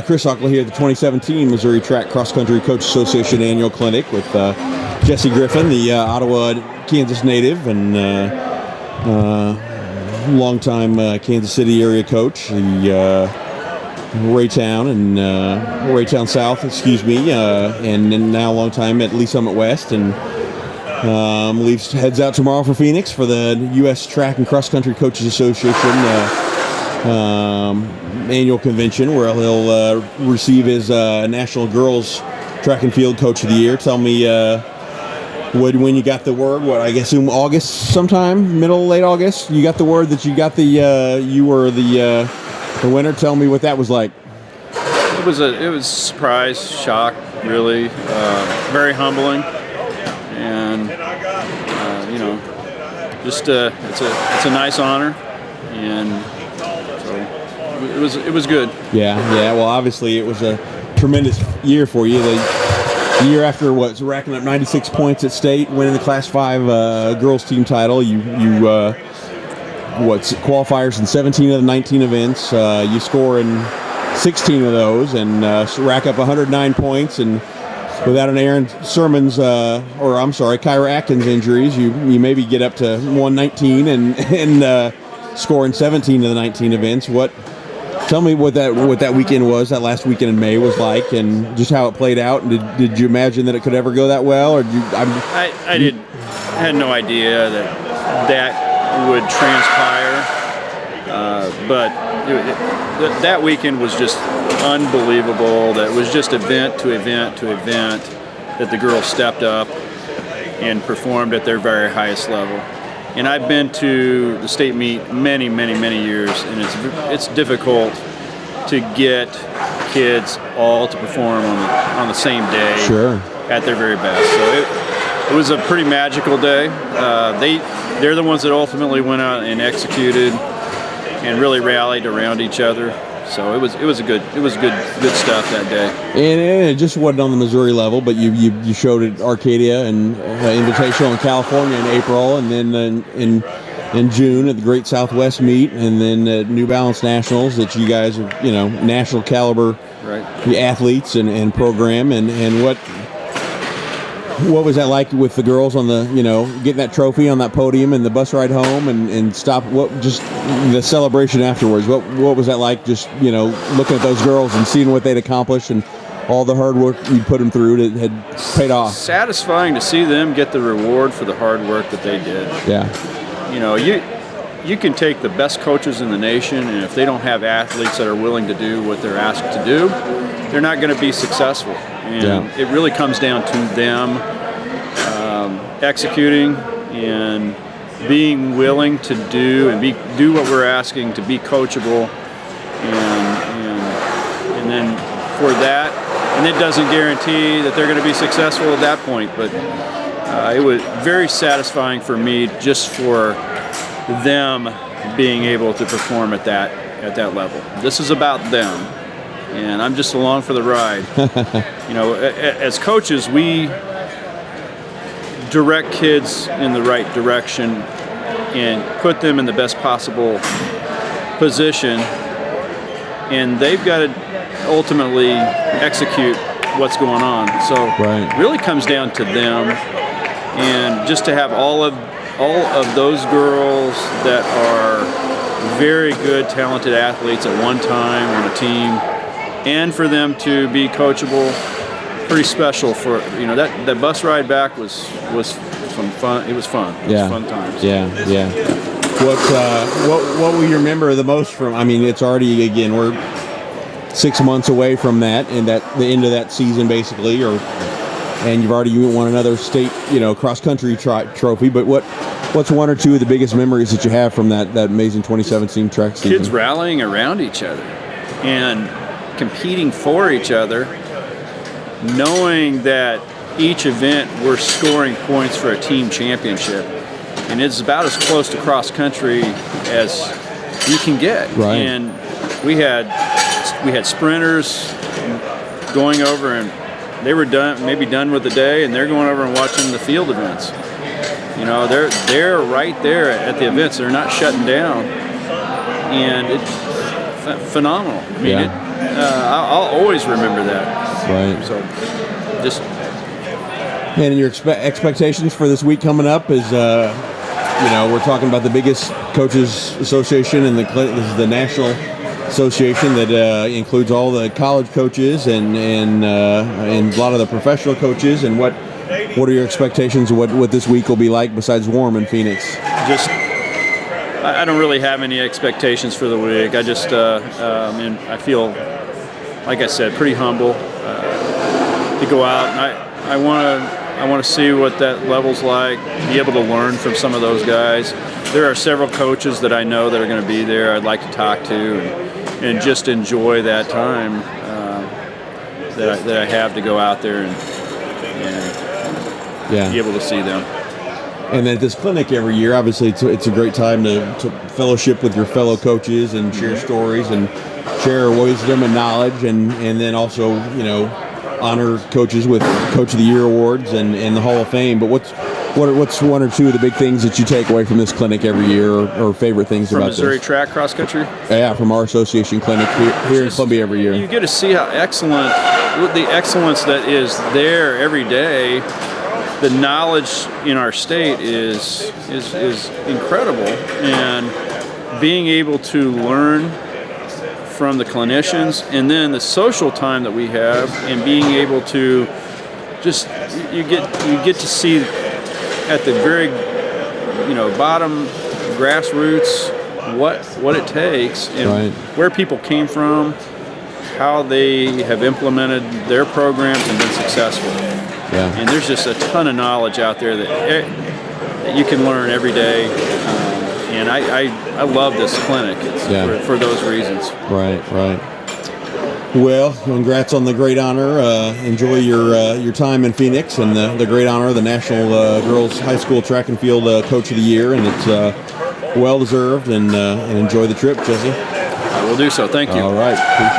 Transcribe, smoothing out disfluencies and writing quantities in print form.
Chris Ockley here at the 2017 Missouri Track Cross Country Coach Association Annual Clinic with Jesse Griffin, the Ottawa, Kansas native and longtime Kansas City area coach, the Raytown and Raytown South, and then now long time at Lee Summit West, and heads out tomorrow for Phoenix for the U.S. Track and Cross Country Coaches Association annual convention, where he'll receive his National Girls Track and Field Coach of the Year. Tell me when you got the word, I guess August sometime, late August, you got the word that you got you were the winner. Tell me what that was like. It was surprise, shock, really, very humbling, and just it's a nice honor, and so it was good. Yeah. Well, obviously it was a tremendous year for you. The year after racking up 96 points at state, winning the Class 5 girls team title. You qualifiers in 17 of the 19 events. You score in 16 of those and rack up 109 points. And without an Kyra Atkins injuries, you maybe get up to 119 and score in 17 of the 19 events. Tell me what that weekend was, that last weekend in May was like, and just how it played out. And did you imagine that it could ever go that well, or I had no idea that would transpire, but that weekend was just unbelievable. That was just event to event to event that the girls stepped up and performed at their very highest level. And I've been to the state meet many years, and it's difficult to get kids all to perform on the same day. Sure. At their very best. So it was a pretty magical day. They're the ones that ultimately went out and executed and really rallied around each other. So it was good stuff that day. And it just wasn't on the Missouri level, but you showed at Arcadia and Invitational in California in April, and then in June at the Great Southwest Meet, and then at New Balance Nationals that you guys are national caliber athletes and program, and what was that like with the girls on the getting that trophy on that podium and the bus ride home and just the celebration afterwards? What was that like, just looking at those girls and seeing what they'd accomplished and all the hard work you put them through that had paid off? Satisfying to see them get the reward for the hard work that they did. Yeah. You can take the best coaches in the nation, and if they don't have athletes that are willing to do what they're asked to do, they're not going to be successful. And it really comes down to them executing and being willing to do what we're asking, to be coachable, and then for that, and it doesn't guarantee that they're going to be successful at that point, but it was very satisfying for me just for them being able to perform at that level. This is about them, and I'm just along for the ride. As coaches, we direct kids in the right direction and put them in the best possible position, and they've got to ultimately execute what's going on. So it really comes down to them, and just to have all of those girls that are very good, talented athletes at one time on a team, and for them to be coachable, pretty special. For that bus ride back was some fun. It was fun. It was fun times. Yeah. What will you remember the most from? I mean, it's already, again, we're 6 months away from that, and the end of that season basically, and you've already won another state cross country trophy. But what's one or two of the biggest memories that you have from that amazing 2017 track season? Kids rallying around each other and competing for each other, knowing that each event we're scoring points for a team championship, and it's about as close to cross country as you can get. Right. And we had sprinters going over, and they were maybe done with the day, and they're going over and watching the field events. They're right there at the events. They're not shutting down, and it's phenomenal. I mean, I'll always remember that. Right. So just. And your expectations for this week coming up is, we're talking about the biggest coaches association, and this is the national association that includes all the college coaches and a lot of the professional coaches. And what are your expectations of what this week will be like besides warm in Phoenix? I don't really have any expectations for the week. I just and I feel, like I said, pretty humble to go out, and I want to see what that level's like, be able to learn from some of those guys. There are several coaches that I know that are going to be there I'd like to talk to and just enjoy that time that I have to go out there and be able to see them. And then at this clinic every year, obviously it's a great time to fellowship with your fellow coaches and share stories and share wisdom and knowledge, and then also, honor coaches with Coach of the Year awards and the Hall of Fame. But what's one or two of the big things that you take away from this clinic every year, or favorite things from about Missouri this? track cross country? Yeah, from our association clinic here in Columbia every year. You get to see how the excellence that is there every day. The knowledge in our state is incredible, and being able to learn from the clinicians, and then the social time that we have, and being able to just you get to see at the very bottom grassroots what it takes and where people came from, how they have implemented their programs and been successful. Yeah. And there's just a ton of knowledge out there that you can learn every day. And I love this clinic for those reasons. Right. Well, congrats on the great honor. Enjoy your time in Phoenix and the great honor of the National Girls High School Track and Field Coach of the Year. And it's well deserved. And enjoy the trip, Jesse. I will do so. Thank you. All right. Appreciate it.